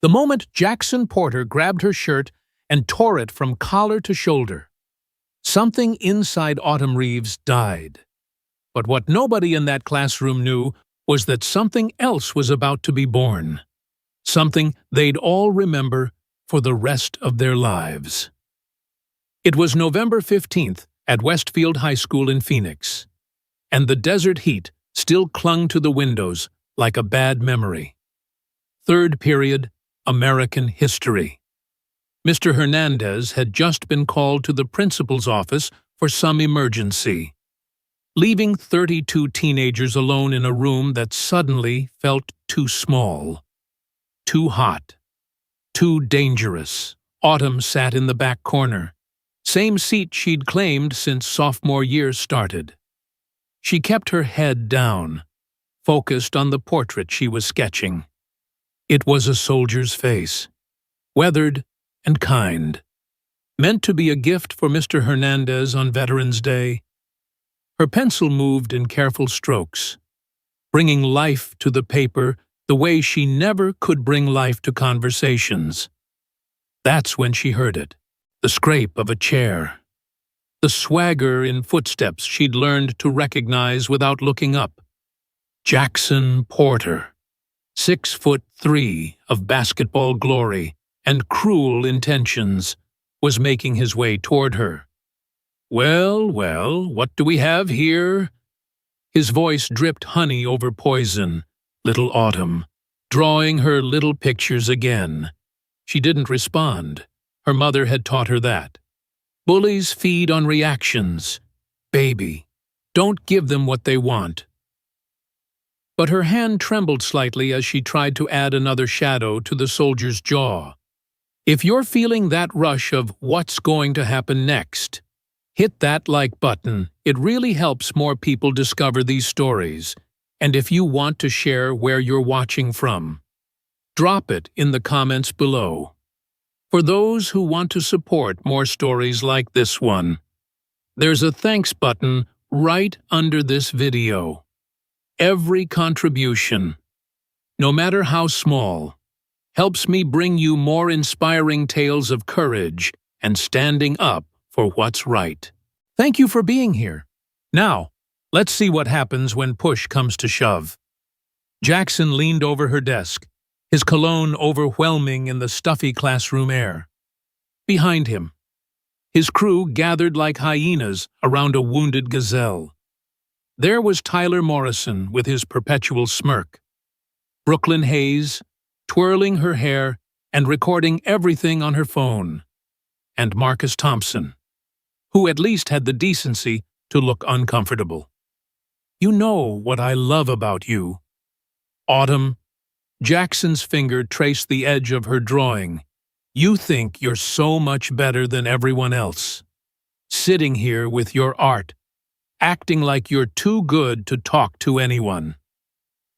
The moment Jackson Porter grabbed her shirt and tore it from collar to shoulder. Something inside Autumn Reeves died. But what nobody in that classroom knew was that something else was about to be born. Something they'd all remember for the rest of their lives. It was November 15th at Westfield High School in Phoenix, and the desert heat still clung to the windows like a bad memory. Third period, American history. Mr. Hernandez had just been called to the principal's office for some emergency, leaving 32 teenagers alone in a room that suddenly felt too small, too hot, too dangerous. Autumn sat in the back corner, same seat she'd claimed since sophomore year started. She kept her head down, focused on the portrait she was sketching. It was a soldier's face, weathered and kind, meant to be a gift for Mr. Hernandez on Veterans Day. Her pencil moved in careful strokes, bringing life to the paper the way she never could bring life to conversations. That's when she heard it, the scrape of a chair, the swagger in footsteps she'd learned to recognize without looking up. Jackson Porter, 6'3" of basketball glory and cruel intentions, was making his way toward her. "Well, well, what do we have here?" His voice dripped honey over poison. Little Autumn, drawing her little pictures again. She didn't respond. Her mother had taught her that. Bullies feed on reactions. Baby, don't give them what they want. But her hand trembled slightly as she tried to add another shadow to the soldier's jaw. If you're feeling that rush of what's going to happen next, hit that like button. It really helps more people discover these stories. And if you want to share where you're watching from, drop it in the comments below. For those who want to support more stories like this one, there's a thanks button right under this video. Every contribution, no matter how small, helps me bring you more inspiring tales of courage and standing up for what's right. Thank you for being here. Now, let's see what happens when push comes to shove. Jackson leaned over her desk, his cologne overwhelming in the stuffy classroom air. Behind him, his crew gathered like hyenas around a wounded gazelle. There was Tyler Morrison with his perpetual smirk, Brooklyn Hayes, twirling her hair and recording everything on her phone, and Marcus Thompson, who at least had the decency to look uncomfortable. "You know what I love about you, Autumn." Jackson's finger traced the edge of her drawing. "You think you're so much better than everyone else, sitting here with your art, acting like you're too good to talk to anyone."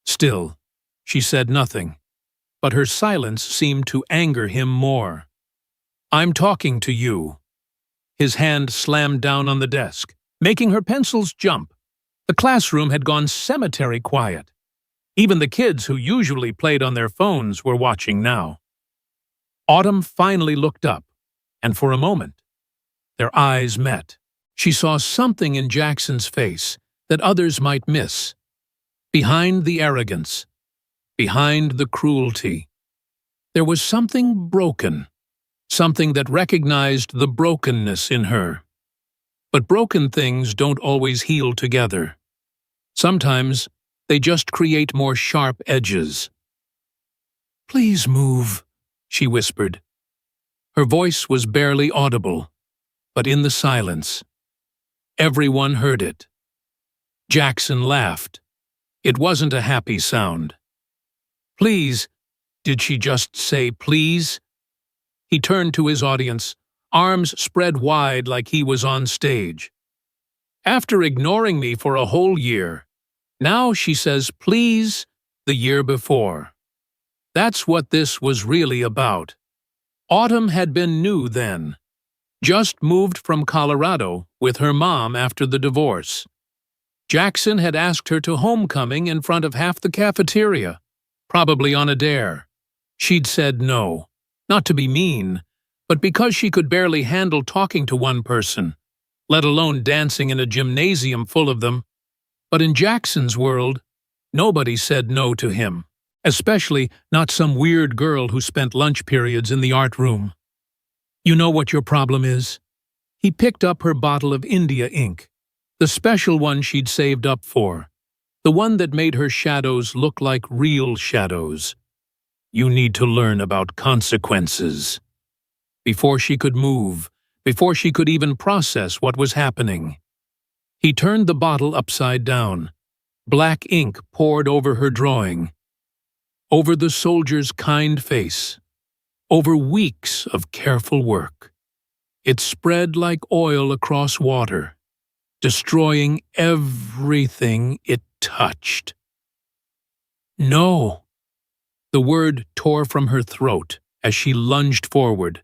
Still, she said nothing, but her silence seemed to anger him more. "I'm talking to you." His hand slammed down on the desk, making her pencils jump. The classroom had gone cemetery quiet. Even the kids who usually played on their phones were watching now. Autumn finally looked up, and for a moment, their eyes met. She saw something in Jackson's face that others might miss. Behind the arrogance, behind the cruelty, there was something broken, something that recognized the brokenness in her. But broken things don't always heal together. Sometimes they just create more sharp edges. "Please move," she whispered. Her voice was barely audible, but in the silence, everyone heard it. Jackson laughed. It wasn't a happy sound. "Please," did she just say please? He turned to his audience, arms spread wide like he was on stage. "After ignoring me for a whole year, now she says please the year before." That's what this was really about. Autumn had been new then, just moved from Colorado with her mom after the divorce. Jackson had asked her to homecoming in front of half the cafeteria, probably on a dare. She'd said no, not to be mean, but because she could barely handle talking to one person, let alone dancing in a gymnasium full of them. But in Jackson's world, nobody said no to him, especially not some weird girl who spent lunch periods in the art room. You know what your problem is? He picked up her bottle of India ink, the special one she'd saved up for, the one that made her shadows look like real shadows. You need to learn about consequences. Before she could move, before she could even process what was happening. He turned the bottle upside down. Black ink poured over her drawing, over the soldier's kind face, over weeks of careful work. It spread like oil across water, destroying everything it touched. No! The word tore from her throat as she lunged forward,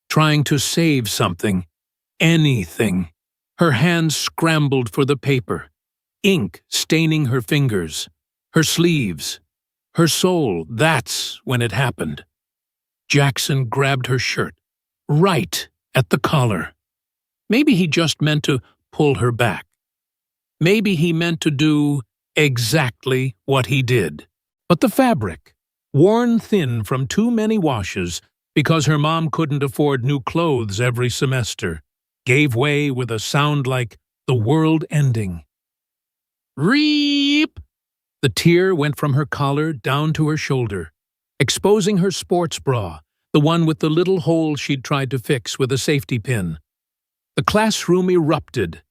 trying to save something, anything. Her hands scrambled for the paper, ink staining her fingers, her sleeves, her soul. That's when it happened. Jackson grabbed her shirt, right at the collar. Maybe he just meant to pull her back. Maybe he meant to do exactly what he did. But the fabric, worn thin from too many washes because her mom couldn't afford new clothes every semester, gave way with a sound like the world ending. Reep! The tear went from her collar down to her shoulder, exposing her sports bra, the one with the little hole she'd tried to fix with a safety pin. The classroom erupted.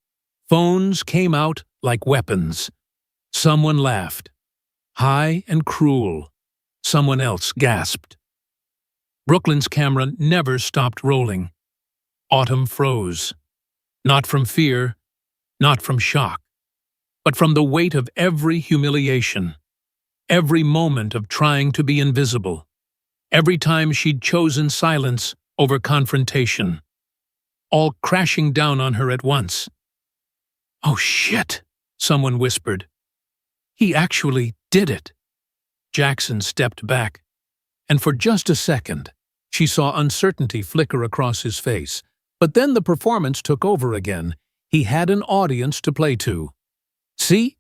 Phones came out like weapons. Someone laughed. High and cruel. Someone else gasped. Brooklyn's camera never stopped rolling. Autumn froze. Not from fear, not from shock, but from the weight of every humiliation, every moment of trying to be invisible, every time she'd chosen silence over confrontation, all crashing down on her at once. "Oh shit," someone whispered. "He actually did it." Jackson stepped back, and for just a second, she saw uncertainty flicker across his face. But then the performance took over again. He had an audience to play to. "See?"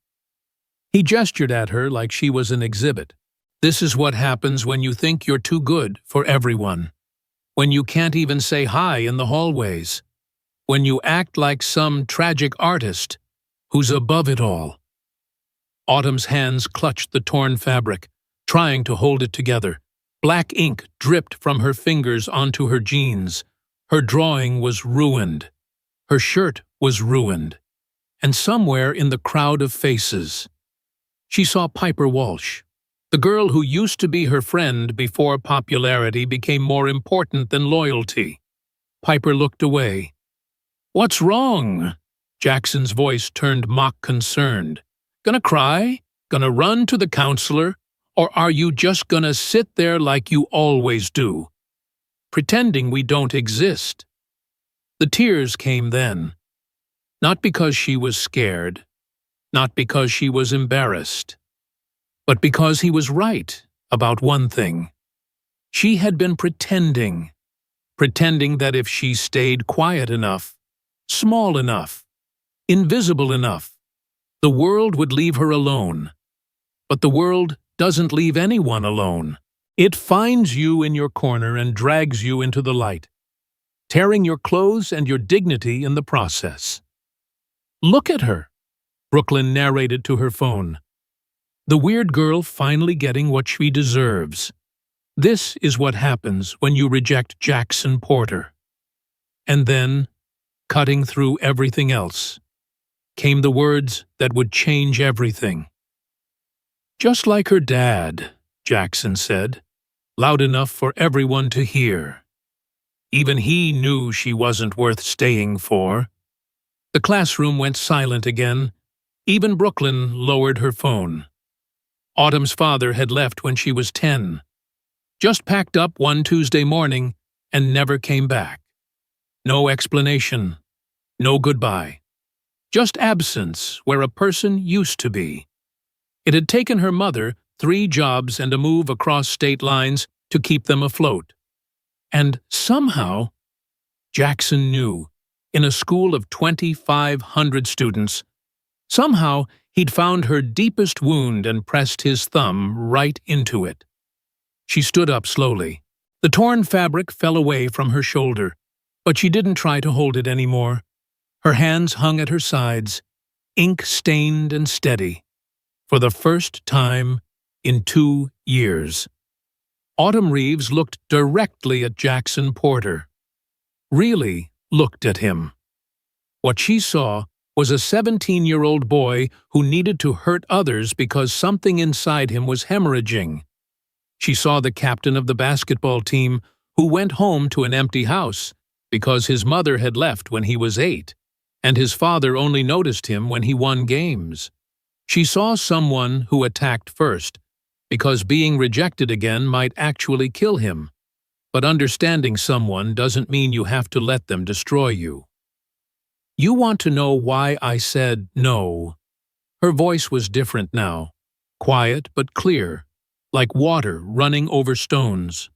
He gestured at her like she was an exhibit. "This is what happens when you think you're too good for everyone. When you can't even say hi in the hallways. When you act like some tragic artist who's above it all." Autumn's hands clutched the torn fabric, trying to hold it together. Black ink dripped from her fingers onto her jeans. Her drawing was ruined. Her shirt was ruined. And somewhere in the crowd of faces, she saw Piper Walsh, the girl who used to be her friend before popularity became more important than loyalty. Piper looked away. "What's wrong?" Jackson's voice turned mock concerned. "Gonna cry? Gonna run to the counselor? Or are you just gonna sit there like you always do, pretending we don't exist?" The tears came then. Not because she was scared, not because she was embarrassed, but because he was right about one thing. She had been pretending that if she stayed quiet enough, small enough, invisible enough, the world would leave her alone. But the world doesn't leave anyone alone. It finds you in your corner and drags you into the light, tearing your clothes and your dignity in the process. "Look at her," Brooklyn narrated to her phone. "The weird girl finally getting what she deserves. This is what happens when you reject Jackson Porter." And then, cutting through everything else, came the words that would change everything. "Just like her dad," Jackson said, loud enough for everyone to hear. Even he knew she wasn't worth staying for. The classroom went silent again. Even Brooklyn lowered her phone. Autumn's father had left when she was 10. Just packed up one Tuesday morning and never came back. No explanation. No goodbye. Just absence where a person used to be. It had taken her mother 3 jobs and a move across state lines to keep them afloat. And somehow, Jackson knew, in a school of 2,500 students, somehow he'd found her deepest wound and pressed his thumb right into it. She stood up slowly. The torn fabric fell away from her shoulder, but she didn't try to hold it anymore. Her hands hung at her sides, ink-stained and steady, for the first time in 2 years. Autumn Reeves looked directly at Jackson Porter. Really looked at him. What she saw was a 17-year-old boy who needed to hurt others because something inside him was hemorrhaging. She saw the captain of the basketball team who went home to an empty house because his mother had left when he was 8, and his father only noticed him when he won games. She saw someone who attacked first, because being rejected again might actually kill him. But understanding someone doesn't mean you have to let them destroy you. You want to know why I said no? Her voice was different now, quiet but clear, like water running over stones.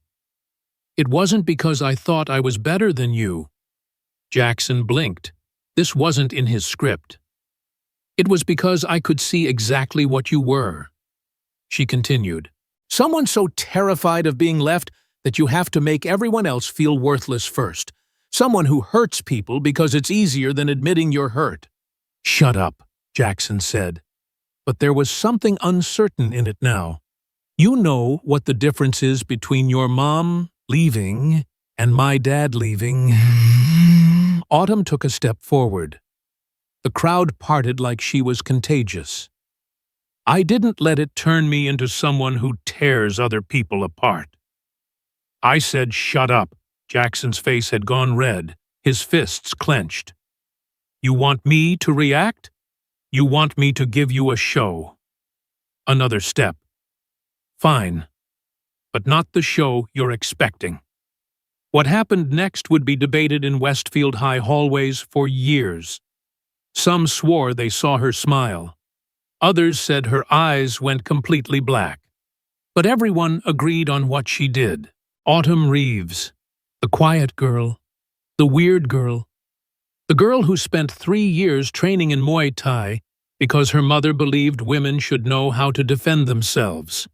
It wasn't because I thought I was better than you. Jackson blinked. This wasn't in his script. It was because I could see exactly what you were. She continued. Someone so terrified of being left that you have to make everyone else feel worthless first. Someone who hurts people because it's easier than admitting you're hurt. Shut up, Jackson said. But there was something uncertain in it now. You know what the difference is between your mom leaving and my dad leaving. Autumn took a step forward. The crowd parted like she was contagious. I didn't let it turn me into someone who tears other people apart. I said, shut up. Jackson's face had gone red, his fists clenched. You want me to react? You want me to give you a show. Another step. Fine, but not the show you're expecting. What happened next would be debated in Westfield High hallways for years. Some swore they saw her smile. Others said her eyes went completely black. But everyone agreed on what she did. Autumn Reeves, the quiet girl, the weird girl, the girl who spent 3 years training in Muay Thai because her mother believed women should know how to defend themselves,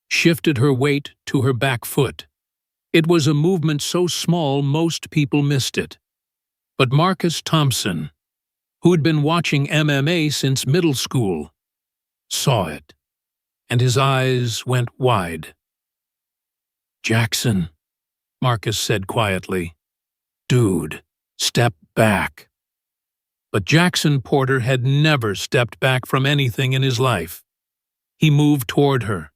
shifted her weight to her back foot. It was a movement so small most people missed it. But Marcus Thompson, who'd been watching MMA since middle school, saw it, and his eyes went wide. Jackson, Marcus said quietly. Dude, step back. But Jackson Porter had never stepped back from anything in his life. He moved toward her,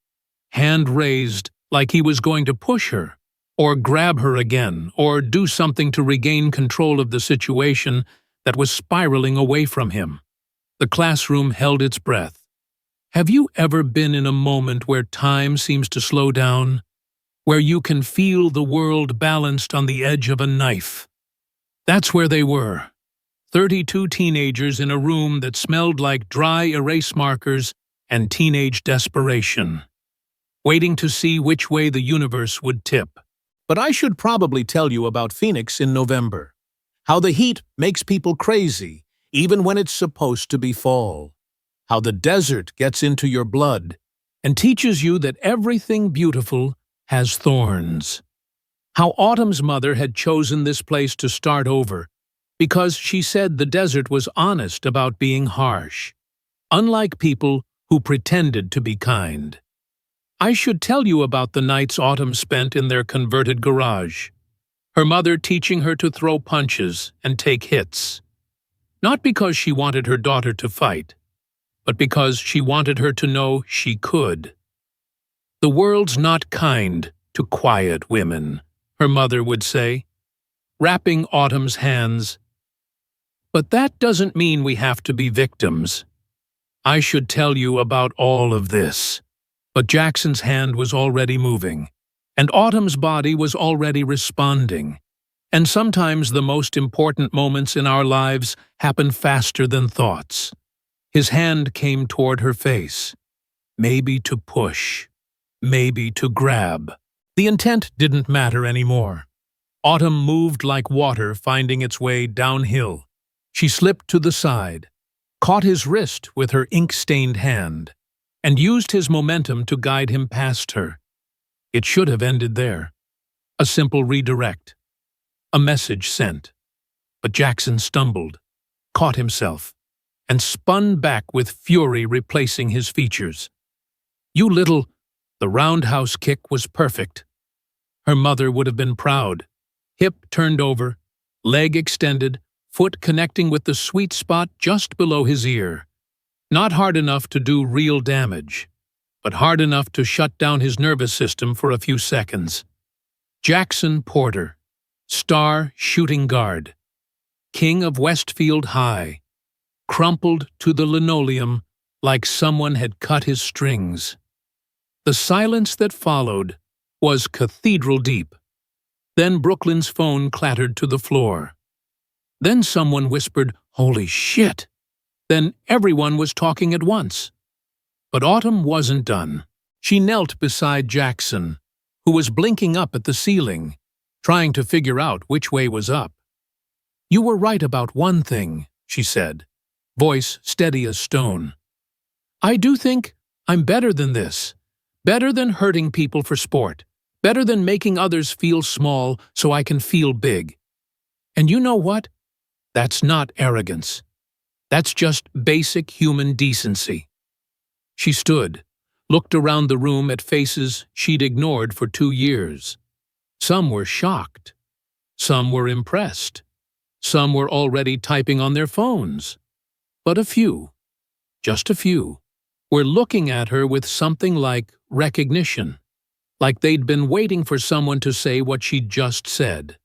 hand raised like he was going to push her, or grab her again, or do something to regain control of the situation that was spiraling away from him. The classroom held its breath. Have you ever been in a moment where time seems to slow down, where you can feel the world balanced on the edge of a knife? That's where they were. 32 teenagers in a room that smelled like dry erase markers and teenage desperation, waiting to see which way the universe would tip. But I should probably tell you about Phoenix in November. How the heat makes people crazy, even when it's supposed to be fall. How the desert gets into your blood and teaches you that everything beautiful has thorns. How Autumn's mother had chosen this place to start over because she said the desert was honest about being harsh, unlike people who pretended to be kind. I should tell you about the nights Autumn spent in their converted garage, her mother teaching her to throw punches and take hits. Not because she wanted her daughter to fight, but because she wanted her to know she could. The world's not kind to quiet women, her mother would say, wrapping Autumn's hands. But that doesn't mean we have to be victims. I should tell you about all of this. But Jackson's hand was already moving, and Autumn's body was already responding. And sometimes the most important moments in our lives happen faster than thoughts. His hand came toward her face, maybe to push, maybe to grab, The intent didn't matter anymore. Autumn moved like water finding its way downhill. She slipped to the side, caught his wrist with her ink-stained hand, and used his momentum to guide him past her. It should have ended there. A simple redirect. A message sent. But Jackson stumbled, caught himself, and spun back with fury replacing his features. "You little—" The roundhouse kick was perfect. Her mother would have been proud. Hip turned over, leg extended, foot connecting with the sweet spot just below his ear. Not hard enough to do real damage, but hard enough to shut down his nervous system for a few seconds. Jackson Porter, star shooting guard, king of Westfield High, crumpled to the linoleum like someone had cut his strings. The silence that followed was cathedral deep. Then Brooklyn's phone clattered to the floor. Then someone whispered, "Holy shit!" Then everyone was talking at once. But Autumn wasn't done. She knelt beside Jackson, who was blinking up at the ceiling, trying to figure out which way was up. "You were right about one thing," she said, voice steady as stone. "I do think I'm better than this. Better than hurting people for sport. Better than making others feel small so I can feel big. And you know what? That's not arrogance. That's just basic human decency." She stood, looked around the room at faces she'd ignored for 2 years. Some were shocked. Some were impressed. Some were already typing on their phones. But a few, just a few, were looking at her with something like recognition, like they'd been waiting for someone to say what she'd just said.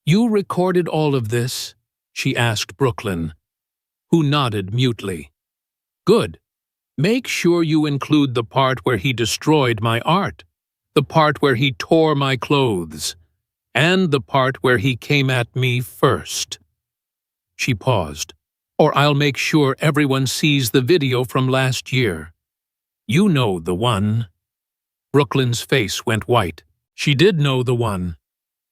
"You recorded all of this?" she asked Brooklyn, who nodded mutely. "Good. Make sure you include the part where he destroyed my art, the part where he tore my clothes, and the part where he came at me first." She paused. "Or I'll make sure everyone sees the video from last year. You know the one." Brooklyn's face went white. She did know the one.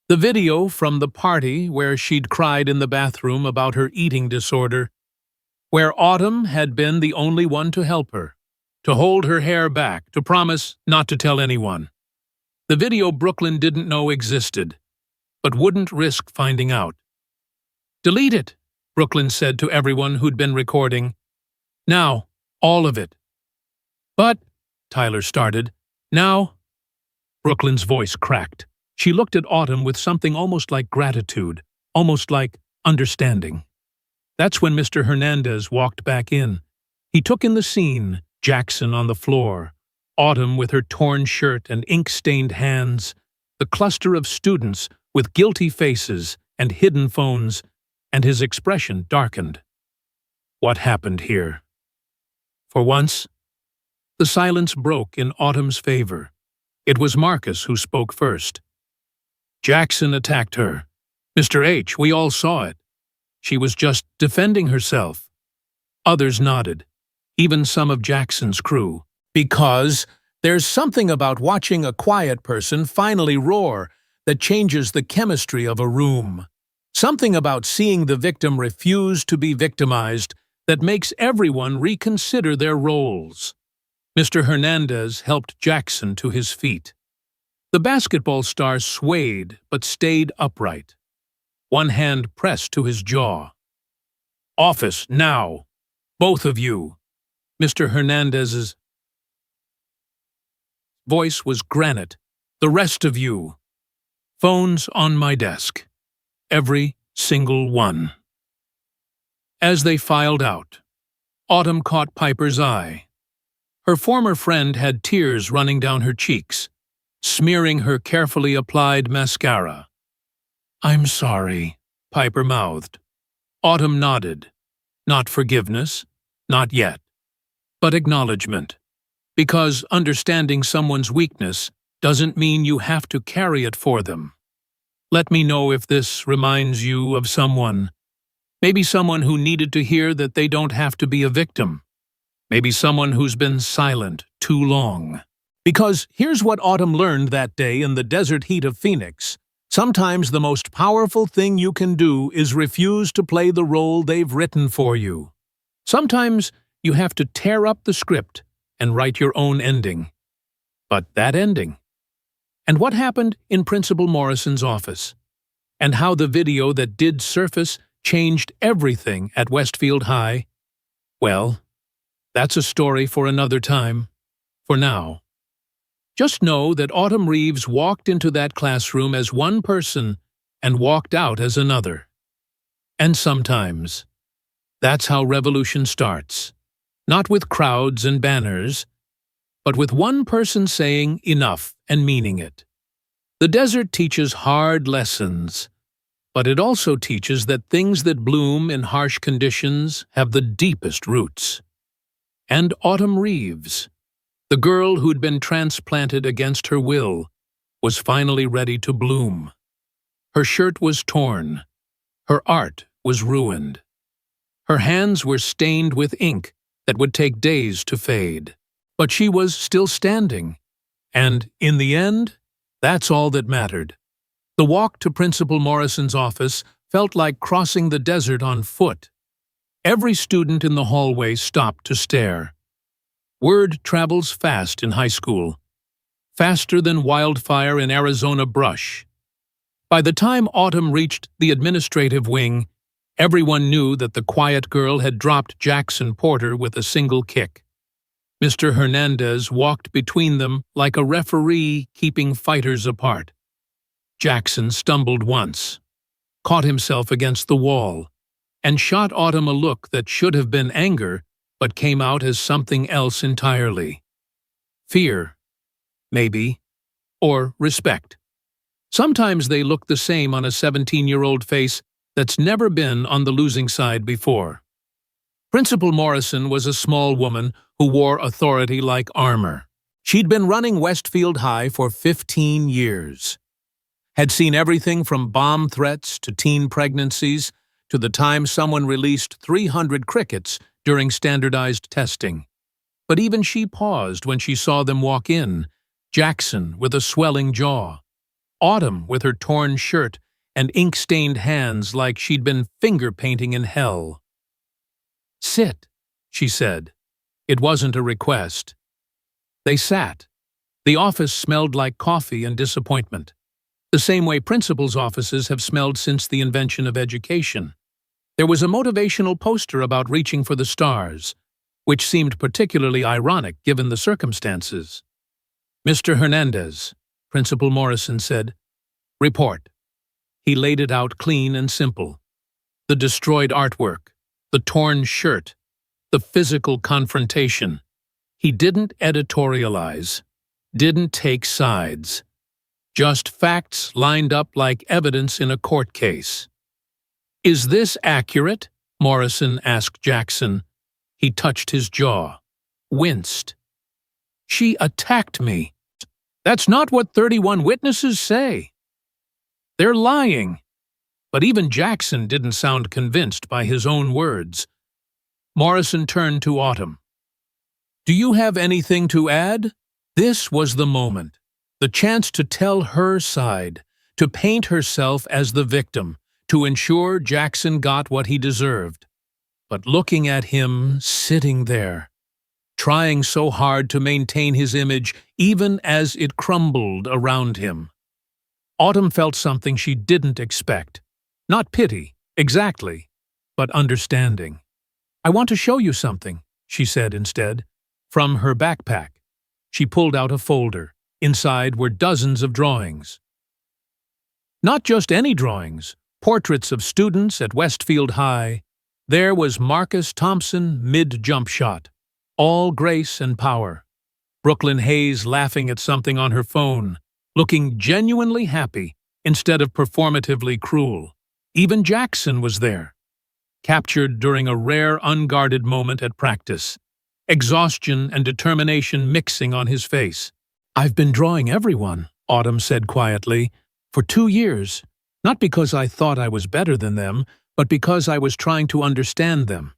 The video from the party where she'd cried in the bathroom about her eating disorder, where Autumn had been the only one to help her, to hold her hair back, to promise not to tell anyone. The video Brooklyn didn't know existed, but wouldn't risk finding out. "Delete it," Brooklyn said to everyone who'd been recording. "Now, all of it." "But," Tyler started, "now—" Brooklyn's voice cracked. She looked at Autumn with something almost like gratitude, almost like understanding. That's when Mr. Hernandez walked back in. He took in the scene, Jackson on the floor, Autumn with her torn shirt and ink-stained hands, the cluster of students with guilty faces and hidden phones, and his expression darkened. What happened here? For once, the silence broke in Autumn's favor. It was Marcus who spoke first. "Jackson attacked her. Mr. H, we all saw it. She was just defending herself." Others nodded, even some of Jackson's crew. "Because there's something about watching a quiet person finally roar that changes the chemistry of a room. Something about seeing the victim refuse to be victimized that makes everyone reconsider their roles." Mr. Hernandez helped Jackson to his feet. The basketball star swayed but stayed upright, one hand pressed to his jaw. "Office, now! Both of you!" Mr. Hernandez's voice was granite. "The rest of you! Phones on my desk. Every single one." As they filed out, Autumn caught Piper's eye. Her former friend had tears running down her cheeks, smearing her carefully applied mascara. "I'm sorry," Piper mouthed. Autumn nodded. Not forgiveness, not yet, but acknowledgement. Because understanding someone's weakness doesn't mean you have to carry it for them. "Let me know if this reminds you of someone. Maybe someone who needed to hear that they don't have to be a victim. Maybe someone who's been silent too long." Because here's what Autumn learned that day in the desert heat of Phoenix. Sometimes the most powerful thing you can do is refuse to play the role they've written for you. Sometimes you have to tear up the script and write your own ending. But that ending. And what happened in Principal Morrison's office? And how the video that did surface changed everything at Westfield High? Well, that's a story for another time. For now, just know that Autumn Reeves walked into that classroom as one person and walked out as another. And sometimes, that's how revolution starts. Not with crowds and banners, but with one person saying enough and meaning it. The desert teaches hard lessons, but it also teaches that things that bloom in harsh conditions have the deepest roots. And Autumn Reeves, the girl who'd been transplanted against her will, was finally ready to bloom. Her shirt was torn. Her art was ruined. Her hands were stained with ink that would take days to fade. But she was still standing. And, in the end, that's all that mattered. The walk to Principal Morrison's office felt like crossing the desert on foot. Every student in the hallway stopped to stare. Word travels fast in high school, faster than wildfire in Arizona brush. By the time Autumn reached the administrative wing, everyone knew that the quiet girl had dropped Jackson Porter with a single kick. Mr. Hernandez walked between them like a referee keeping fighters apart. Jackson stumbled once, caught himself against the wall, and shot Autumn a look that should have been anger but came out as something else entirely. Fear, maybe, or respect. Sometimes they look the same on a 17-year-old face that's never been on the losing side before. Principal Morrison was a small woman who wore authority like armor. She'd been running Westfield High for 15 years. Had seen everything from bomb threats to teen pregnancies to the time someone released 300 crickets during standardized testing. But even she paused when she saw them walk in, Jackson with a swelling jaw, Autumn with her torn shirt and ink-stained hands like she'd been finger-painting in hell. "Sit," she said. It wasn't a request. They sat. The office smelled like coffee and disappointment, the same way principals' offices have smelled since the invention of education. There was a motivational poster about reaching for the stars, which seemed particularly ironic given the circumstances. "Mr. Hernandez," Principal Morrison said. "Report." He laid it out clean and simple. The destroyed artwork, the torn shirt, the physical confrontation. He didn't editorialize, didn't take sides. Just facts lined up like evidence in a court case. "Is this accurate?" Morrison asked Jackson. He touched his jaw, winced. "She attacked me. That's not what 31 witnesses say. They're lying." But even Jackson didn't sound convinced by his own words. Morrison turned to Autumn. "Do you have anything to add?" This was the moment, the chance to tell her side, to paint herself as the victim, to ensure Jackson got what he deserved. But looking at him sitting there, trying so hard to maintain his image even as it crumbled around him, Autumn felt something she didn't expect. Not pity, exactly, but understanding. "I want to show you something," she said instead. From her backpack, she pulled out a folder. Inside were dozens of drawings. Not just any drawings, portraits of students at Westfield High. There was Marcus Thompson mid-jump shot, all grace and power. Brooklyn Hayes laughing at something on her phone, looking genuinely happy instead of performatively cruel. Even Jackson was there, captured during a rare unguarded moment at practice, exhaustion and determination mixing on his face. "I've been drawing everyone," Autumn said quietly, "for 2 years, not because I thought I was better than them, but because I was trying to understand them,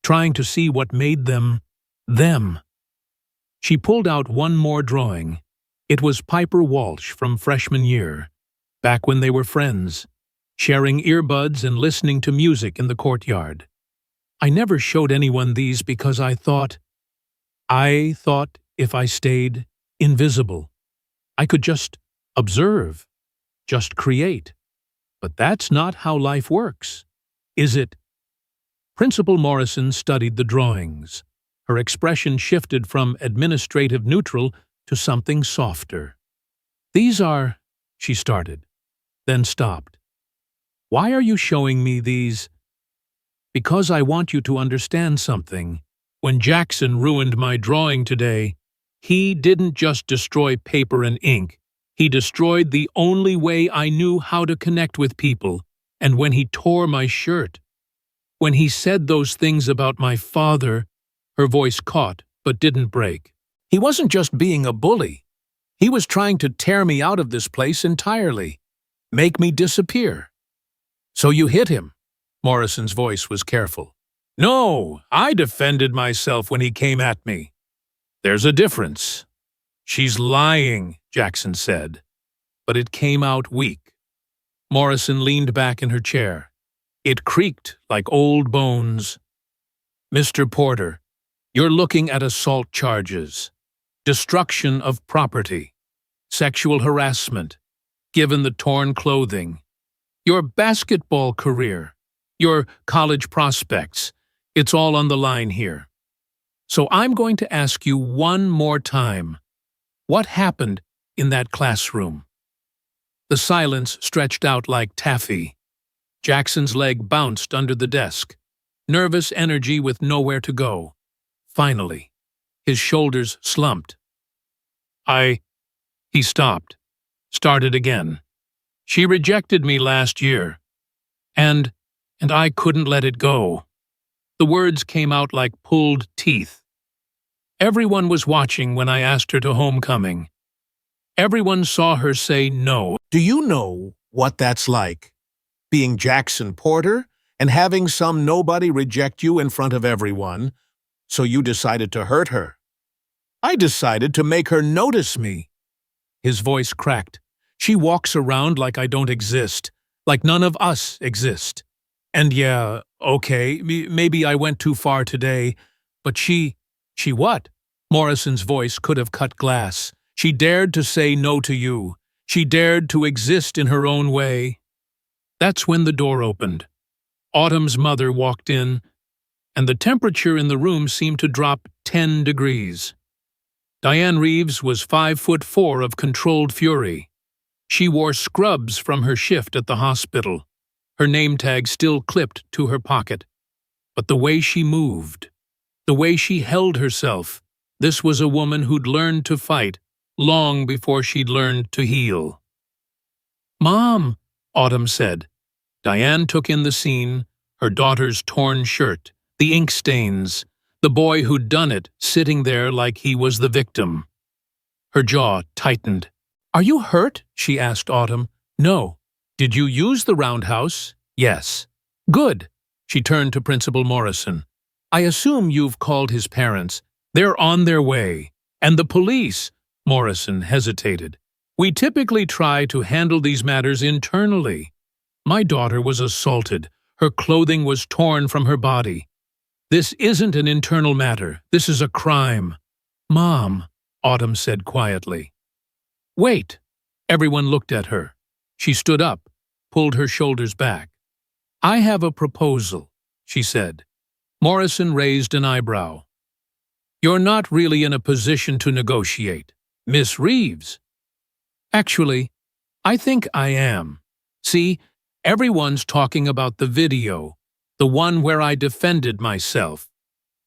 trying to see what made them, them." She pulled out one more drawing. It was Piper Walsh from freshman year, back when they were friends, sharing earbuds and listening to music in the courtyard. I never showed anyone these because I thought if I stayed invisible, I could just observe, just create. But that's not how life works, is it? Principal Morrison studied the drawings. Her expression shifted from administrative neutral to something softer. "These are," she started, then stopped. "Why are you showing me these?" "Because I want you to understand something. When Jackson ruined my drawing today, he didn't just destroy paper and ink. He destroyed the only way I knew how to connect with people. And when he tore my shirt, when he said those things about my father," her voice caught but didn't break. "He wasn't just being a bully. He was trying to tear me out of this place entirely, make me disappear." "So you hit him?" Morrison's voice was careful. "No, I defended myself when he came at me." "There's a difference." "She's lying," Jackson said, but it came out weak. Morrison leaned back in her chair. It creaked like old bones. "Mr. Porter, you're looking at assault charges, destruction of property, sexual harassment, given the torn clothing, your basketball career, your college prospects. It's all on the line here. So I'm going to ask you one more time. What happened in that classroom?" The silence stretched out like taffy. Jackson's leg bounced under the desk. Nervous energy with nowhere to go. Finally, his shoulders slumped. He stopped, started again. "She rejected me last year, and I couldn't let it go." The words came out like pulled teeth. "Everyone was watching when I asked her to homecoming. Everyone saw her say no." Do you know what that's like? Being Jackson Porter and having some nobody reject you in front of everyone, so you decided to hurt her. I decided to make her notice me. His voice cracked. "She walks around like I don't exist, like none of us exist. And yeah, okay, maybe I went too far today, but she what?" Morrison's voice could have cut glass. "She dared to say no to you. She dared to exist in her own way." That's when the door opened. Autumn's mother walked in, and the temperature in the room seemed to drop 10 degrees. Diane Reeves was 5'4" of controlled fury. She wore scrubs from her shift at the hospital, her name tag still clipped to her pocket. But the way she moved, the way she held herself, this was a woman who'd learned to fight long before she'd learned to heal. "Mom," Autumn said. Diane took in the scene, her daughter's torn shirt, the ink stains, the boy who'd done it sitting there like he was the victim. Her jaw tightened. "Are you hurt?" she asked Autumn. "No." "Did you use the roundhouse?" "Yes." "Good." She turned to Principal Morrison. "I assume you've called his parents. They're on their way. And the police." Morrison hesitated. "We typically try to handle these matters internally. My daughter was assaulted. Her clothing was torn from her body. This isn't an internal matter. This is a crime." "Mom," Autumn said quietly. "Wait." Everyone looked at her. She stood up, pulled her shoulders back. "I have a proposal," she said. Morrison raised an eyebrow. "You're not really in a position to negotiate, Miss Reeves." "Actually, I think I am. See, everyone's talking about the video, the one where I defended myself.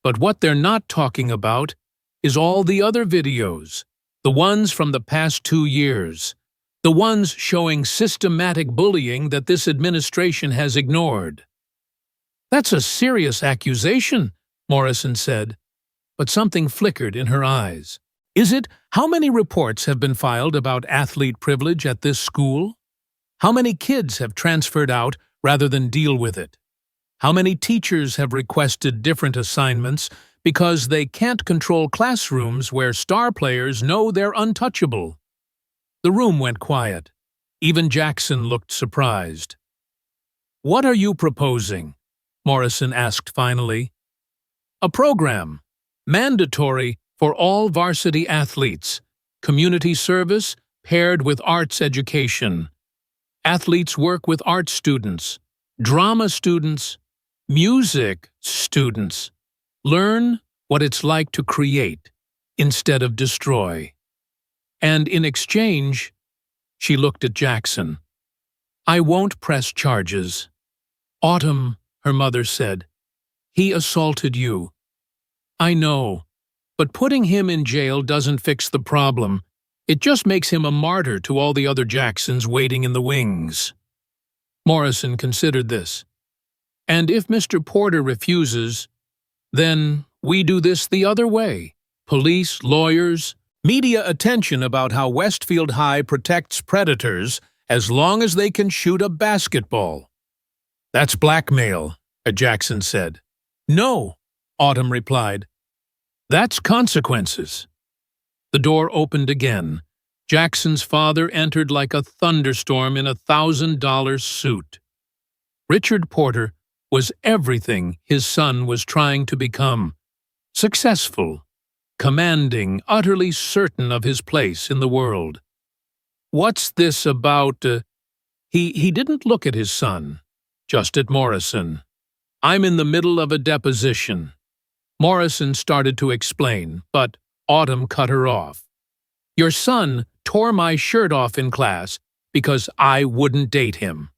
But what they're not talking about is all the other videos, the ones from the past 2 years, the ones showing systematic bullying that this administration has ignored." "That's a serious accusation," Morrison said, but something flickered in her eyes. "Is it? How many reports have been filed about athlete privilege at this school? How many kids have transferred out rather than deal with it? How many teachers have requested different assignments because they can't control classrooms where star players know they're untouchable. The room went quiet. Even Jackson looked surprised. "What are you proposing?" Morrison asked finally. "A program, mandatory for all varsity athletes, community service paired with arts education. Athletes work with art students, drama students, music students. Learn what it's like to create instead of destroy. And in exchange," she looked at Jackson, "I won't press charges." "Autumn," her mother said, "he assaulted you." "I know, but putting him in jail doesn't fix the problem. It just makes him a martyr to all the other Jacksons waiting in the wings." Morrison considered this. "And if Mr. Porter refuses, then we do this the other way. Police, lawyers, media attention about how Westfield High protects predators as long as they can shoot a basketball." "That's blackmail," Jackson said. "No," Autumn replied. "That's consequences." The door opened again. Jackson's father entered like a thunderstorm in a $1,000 suit. Richard Porter was everything his son was trying to become. Successful, commanding, utterly certain of his place in the world. "What's this about?" He didn't look at his son, just at Morrison. "I'm in the middle of a deposition." Morrison started to explain, but Autumn cut her off. "Your son tore my shirt off in class because I wouldn't date him."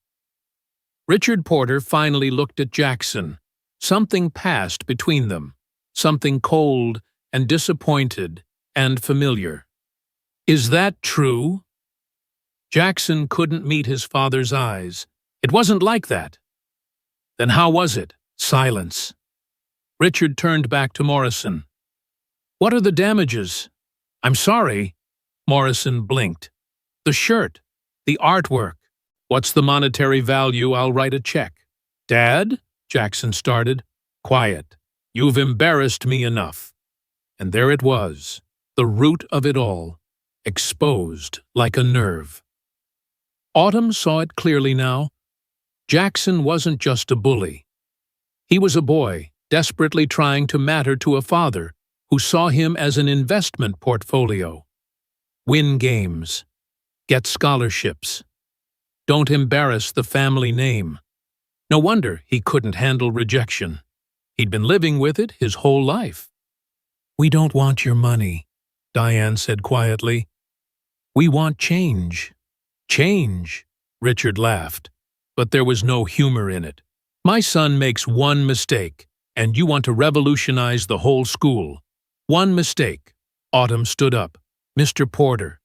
Richard Porter finally looked at Jackson. Something passed between them, something cold and disappointed and familiar. "Is that true?" Jackson couldn't meet his father's eyes. It wasn't like that. "Then how was it?" Silence. Richard turned back to Morrison. "What are the damages?" "I'm sorry." Morrison blinked. "The shirt, the artwork. What's the monetary value? I'll write a check." "Dad?" Jackson started. "Quiet. You've embarrassed me enough." And there it was, the root of it all, exposed like a nerve. Autumn saw it clearly now. Jackson wasn't just a bully. He was a boy, desperately trying to matter to a father who saw him as an investment portfolio. Win games. Get scholarships. Don't embarrass the family name. No wonder he couldn't handle rejection. He'd been living with it his whole life. "We don't want your money," Diane said quietly. "We want change." "Change," Richard laughed, but there was no humor in it. "My son makes one mistake, and you want to revolutionize the whole school. One mistake." Autumn stood up. "Mr. Porter,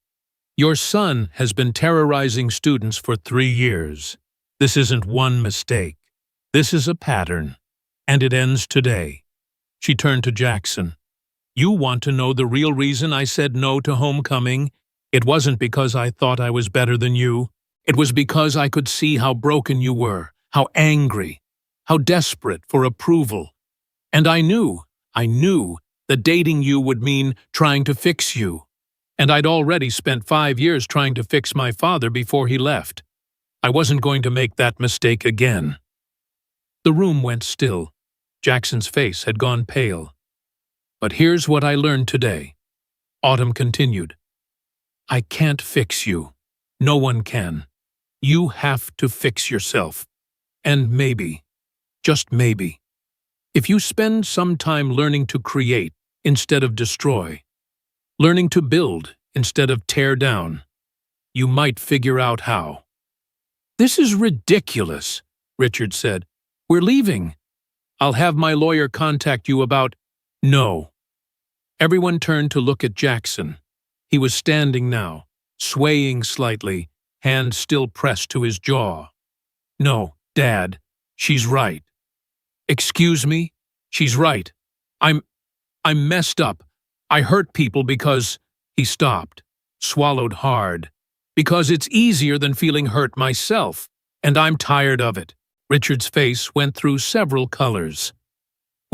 your son has been terrorizing students for 3 years. This isn't one mistake. This is a pattern, and it ends today." She turned to Jackson. "You want to know the real reason I said no to homecoming? It wasn't because I thought I was better than you. It was because I could see how broken you were, how angry, how desperate for approval. And I knew that dating you would mean trying to fix you. And I'd already spent 5 years trying to fix my father before he left. I wasn't going to make that mistake again." The room went still. Jackson's face had gone pale. "But here's what I learned today," Autumn continued. "I can't fix you. No one can. You have to fix yourself. And maybe, just maybe, if you spend some time learning to create instead of destroy, learning to build instead of tear down, you might figure out how." "This is ridiculous," Richard said. "We're leaving. I'll have my lawyer contact you about—" "No." Everyone turned to look at Jackson. He was standing now, swaying slightly, hand still pressed to his jaw. "No, Dad, she's right." "Excuse me? She's right. I'm messed up. I hurt people because—" He stopped, swallowed hard. "Because it's easier than feeling hurt myself, and I'm tired of it." Richard's face went through several colors.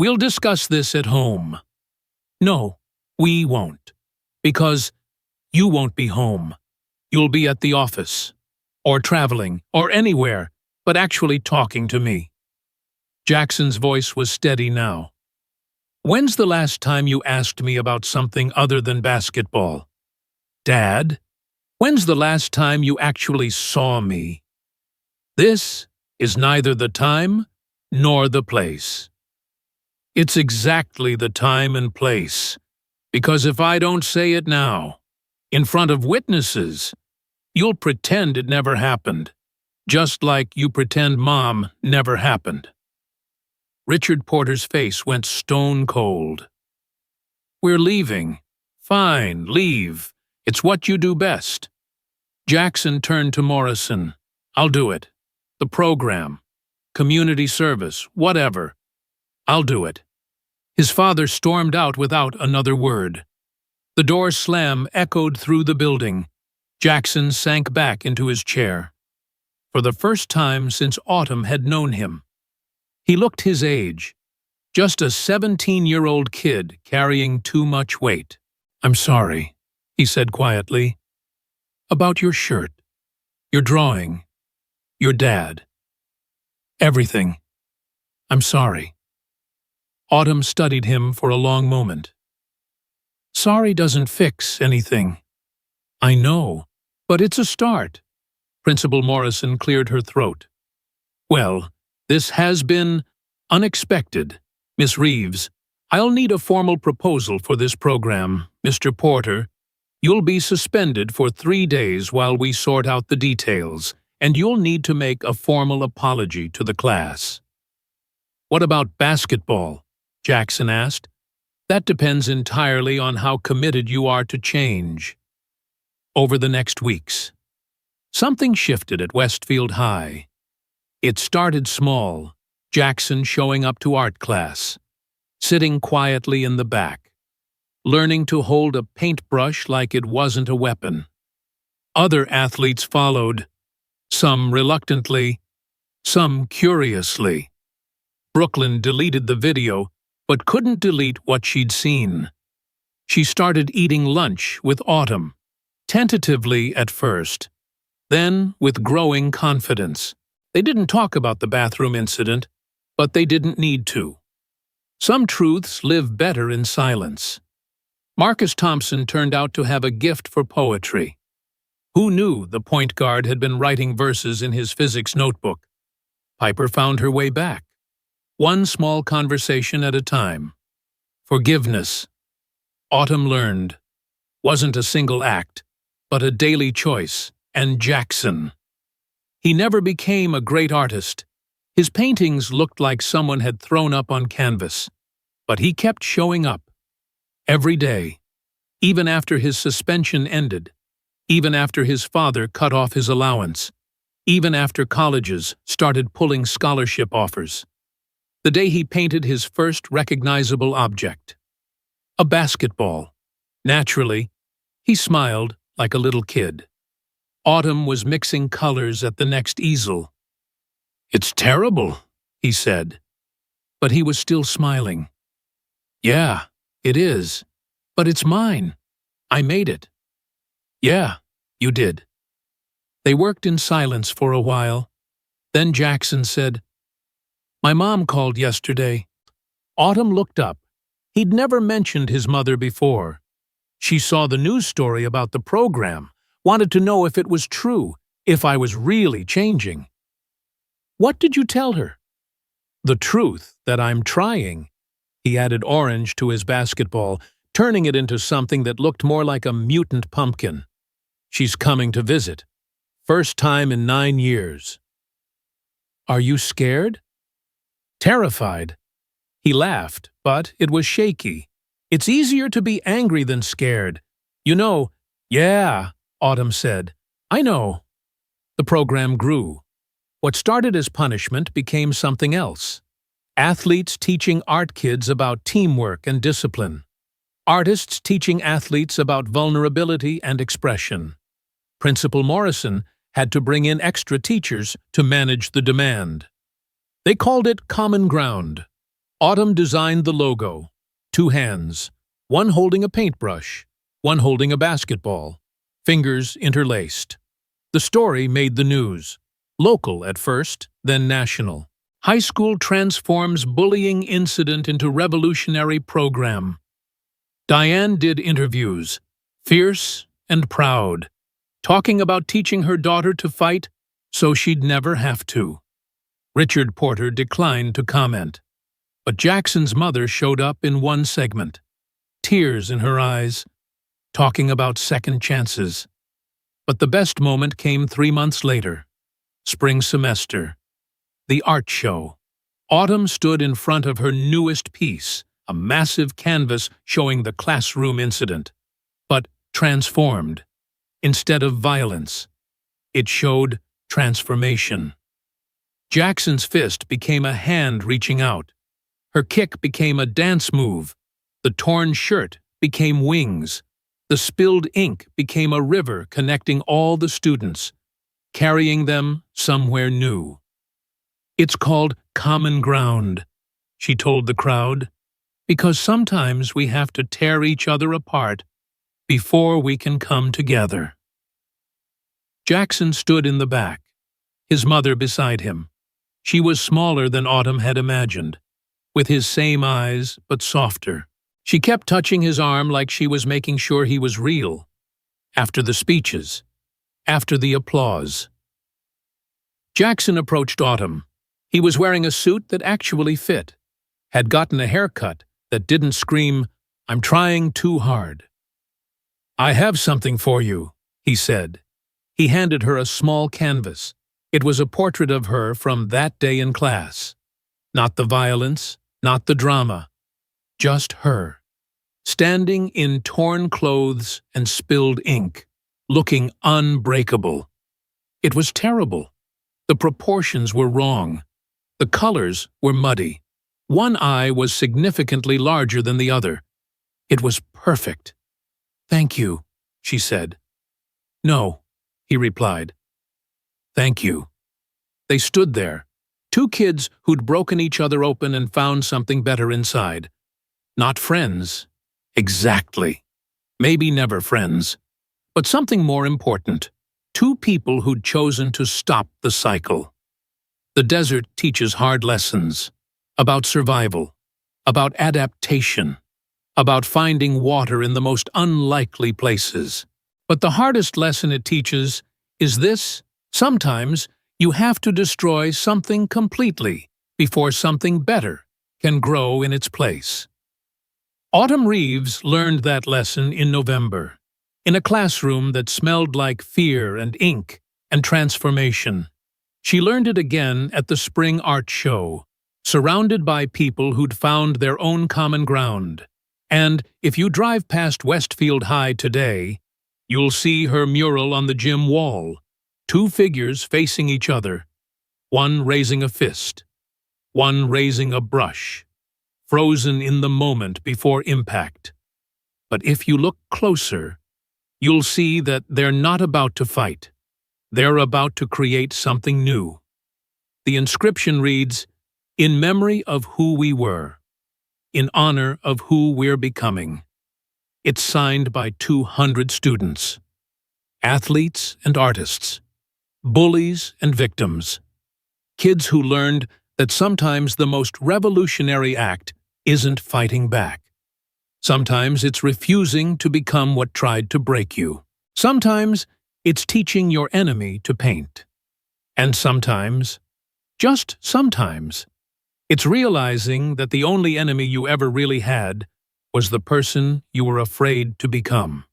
We'll discuss this at home. No, we won't. Because you won't be home. You'll be at the office, or traveling, or anywhere, but actually talking to me. Jackson's voice was steady now. When's the last time you asked me about something other than basketball? Dad, when's the last time you actually saw me? This is neither the time nor the place. It's exactly the time and place, because if I don't say it now, in front of witnesses, you'll pretend it never happened, just like you pretend Mom never happened. Richard Porter's face went stone cold. We're leaving. Fine, leave. It's what you do best. Jackson turned to Morrison. I'll do it. The program. Community service. Whatever. I'll do it. His father stormed out without another word. The door's slam echoed through the building. Jackson sank back into his chair. For the first time since Autumn had known him, he looked his age, just a 17-year-old kid carrying too much weight. I'm sorry, he said quietly. About your shirt, your drawing, your dad. Everything. I'm sorry. Autumn studied him for a long moment. Sorry doesn't fix anything. I know, but it's a start. Principal Morrison cleared her throat. Well, this has been unexpected. Miss Reeves, I'll need a formal proposal for this program. Mr. Porter, you'll be suspended for 3 days while we sort out the details, and you'll need to make a formal apology to the class. What about basketball? Jackson asked. That depends entirely on how committed you are to change. Over the next weeks. Something shifted at Westfield High. It started small, Jackson showing up to art class, sitting quietly in the back, learning to hold a paintbrush like it wasn't a weapon. Other athletes followed, some reluctantly, some curiously. Brooklyn deleted the video, but couldn't delete what she'd seen. She started eating lunch with Autumn, tentatively at first, then with growing confidence. They didn't talk about the bathroom incident, but they didn't need to. Some truths live better in silence. Marcus Thompson turned out to have a gift for poetry. Who knew the point guard had been writing verses in his physics notebook? Piper found her way back. One small conversation at a time. Forgiveness. Autumn learned. Wasn't a single act, but a daily choice. And Jackson. He never became a great artist. His paintings looked like someone had thrown up on canvas. But he kept showing up. Every day. Even after his suspension ended. Even after his father cut off his allowance. Even after colleges started pulling scholarship offers. The day he painted his first recognizable object. A basketball. Naturally, he smiled like a little kid. Autumn was mixing colors at the next easel. It's terrible, he said. But he was still smiling. Yeah, it is. But it's mine. I made it. Yeah, you did. They worked in silence for a while. Then Jackson said, My mom called yesterday. Autumn looked up. He'd never mentioned his mother before. She saw the news story about the program. Wanted to know if it was true, if I was really changing. What did you tell her? The truth that I'm trying. He added orange to his basketball, turning it into something that looked more like a mutant pumpkin. She's coming to visit. First time in 9 years. Are you scared? Terrified. He laughed, but it was shaky. It's easier to be angry than scared. You know, yeah. Autumn said, I know. The program grew. What started as punishment became something else. Athletes teaching art kids about teamwork and discipline. Artists teaching athletes about vulnerability and expression. Principal Morrison had to bring in extra teachers to manage the demand. They called it common ground. Autumn designed the logo. 2 hands, one holding a paintbrush, one holding a basketball, fingers interlaced. The story made the news. Local at first, then national. High school transforms bullying incident into revolutionary program. Diane did interviews, fierce and proud, talking about teaching her daughter to fight so she'd never have to. Richard Porter declined to comment, but Jackson's mother showed up in one segment, tears in her eyes, talking about second chances. But the best moment came 3 months later, spring semester. The art show. Autumn stood in front of her newest piece, a massive canvas showing the classroom incident, but transformed. Instead of violence, it showed transformation. Jackson's fist became a hand reaching out. Her kick became a dance move. The torn shirt became wings. The spilled ink became a river connecting all the students, carrying them somewhere new. "It's called common ground," she told the crowd, "because sometimes we have to tear each other apart before we can come together." Jackson stood in the back, his mother beside him. She was smaller than Autumn had imagined, with his same eyes but softer. She kept touching his arm like she was making sure he was real. After the speeches, after the applause. Jackson approached Autumn. He was wearing a suit that actually fit, had gotten a haircut that didn't scream, "I'm trying too hard." "I have something for you," he said. He handed her a small canvas. It was a portrait of her from that day in class. Not the violence, not the drama, just her, standing in torn clothes and spilled ink, looking unbreakable. It was terrible. The proportions were wrong. The colors were muddy. One eye was significantly larger than the other. It was perfect. "Thank you," she said. "No," he replied. "Thank you." They stood there, 2 kids who'd broken each other open and found something better inside. Not friends. Exactly. Maybe never friends. But something more important. 2 people who'd chosen to stop the cycle. The desert teaches hard lessons. About survival. About adaptation. About finding water in the most unlikely places. But the hardest lesson it teaches is this: sometimes you have to destroy something completely before something better can grow in its place. Autumn Reeves learned that lesson in November, in a classroom that smelled like fear and ink and transformation. She learned it again at the spring art show, surrounded by people who'd found their own common ground. And if you drive past Westfield High today, you'll see her mural on the gym wall, 2 figures facing each other, one raising a fist, one raising a brush, frozen in the moment before impact. But if you look closer, you'll see that they're not about to fight. They're about to create something new. The inscription reads, "In memory of who we were, in honor of who we're becoming." It's signed by 200 students, athletes and artists, bullies and victims, kids who learned that sometimes the most revolutionary act isn't fighting back. Sometimes it's refusing to become what tried to break you. Sometimes it's teaching your enemy to paint. And sometimes, just sometimes, it's realizing that the only enemy you ever really had was the person you were afraid to become.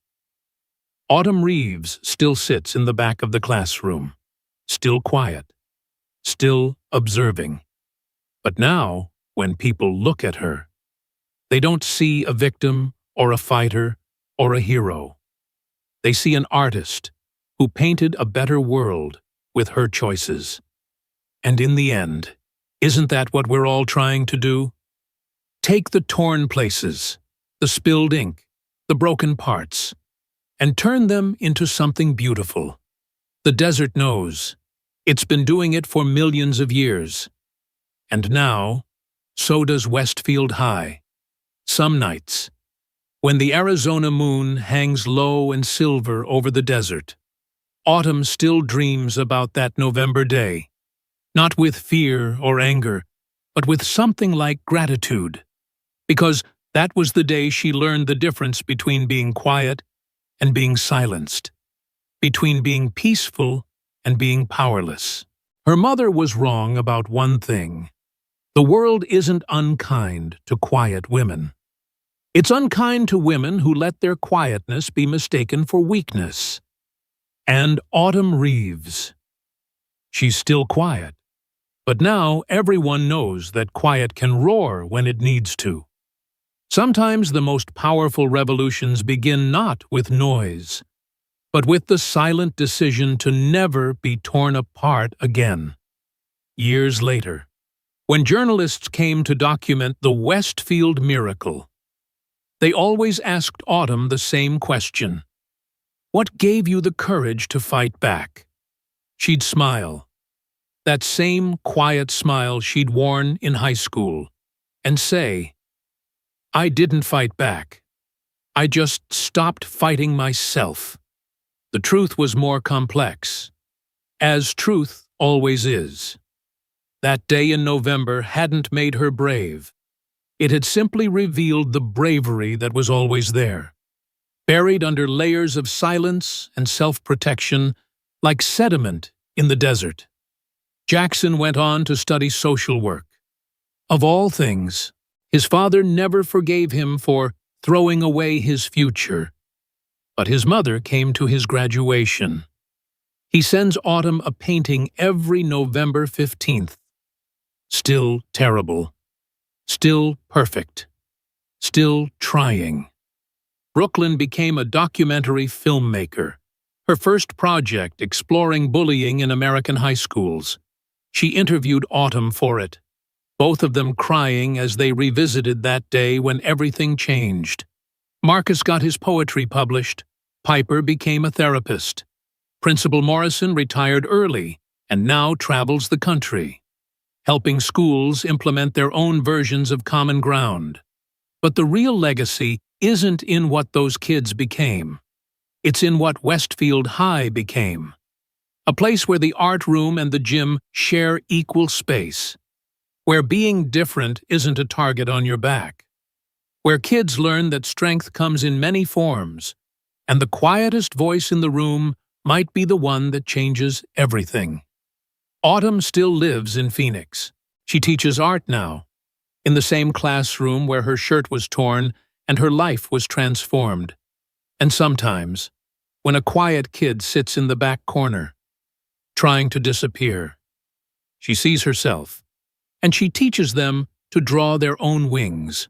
Autumn Reeves still sits in the back of the classroom, still quiet, still observing. But now, when people look at her, they don't see a victim or a fighter or a hero. They see an artist who painted a better world with her choices. And in the end, isn't that what we're all trying to do? Take the torn places, the spilled ink, the broken parts, and turn them into something beautiful. The desert knows. It's been doing it for millions of years. And now, So does Westfield High. Some nights, when the Arizona moon hangs low and silver over the desert, Autumn still dreams about that November day, not with fear or anger, but with something like gratitude, because that was the day she learned the difference between being quiet and being silenced, between being peaceful and being powerless. Her mother was wrong about one thing. The world isn't unkind to quiet women. It's unkind to women who let their quietness be mistaken for weakness. And Autumn Reeves. She's still quiet, but now everyone knows that quiet can roar when it needs to. Sometimes the most powerful revolutions begin not with noise, but with the silent decision to never be torn apart again. Years later, when journalists came to document the Westfield miracle, they always asked Autumn the same question. What gave you the courage to fight back? She'd smile, that same quiet smile she'd worn in high school, and say, I didn't fight back. I just stopped fighting myself. The truth was more complex, as truth always is. That day in November hadn't made her brave. It had simply revealed the bravery that was always there, buried under layers of silence and self-protection, like sediment in the desert. Jackson went on to study social work. Of all things, his father never forgave him for throwing away his future. But his mother came to his graduation. He sends Autumn a painting every November 15th. Still terrible. Still perfect. Still trying. Brooklyn became a documentary filmmaker, her first project exploring bullying in American high schools. She interviewed Autumn for it, both of them crying as they revisited that day when everything changed. Marcus got his poetry published. Piper became a therapist. Principal Morrison retired early and now travels the country, helping schools implement their own versions of common ground. But the real legacy isn't in what those kids became. It's in what Westfield High became. A place where the art room and the gym share equal space. Where being different isn't a target on your back. Where kids learn that strength comes in many forms, and the quietest voice in the room might be the one that changes everything. Autumn still lives in Phoenix. She teaches art now, in the same classroom where her shirt was torn and her life was transformed. And sometimes, when a quiet kid sits in the back corner, trying to disappear, she sees herself, and she teaches them to draw their own wings.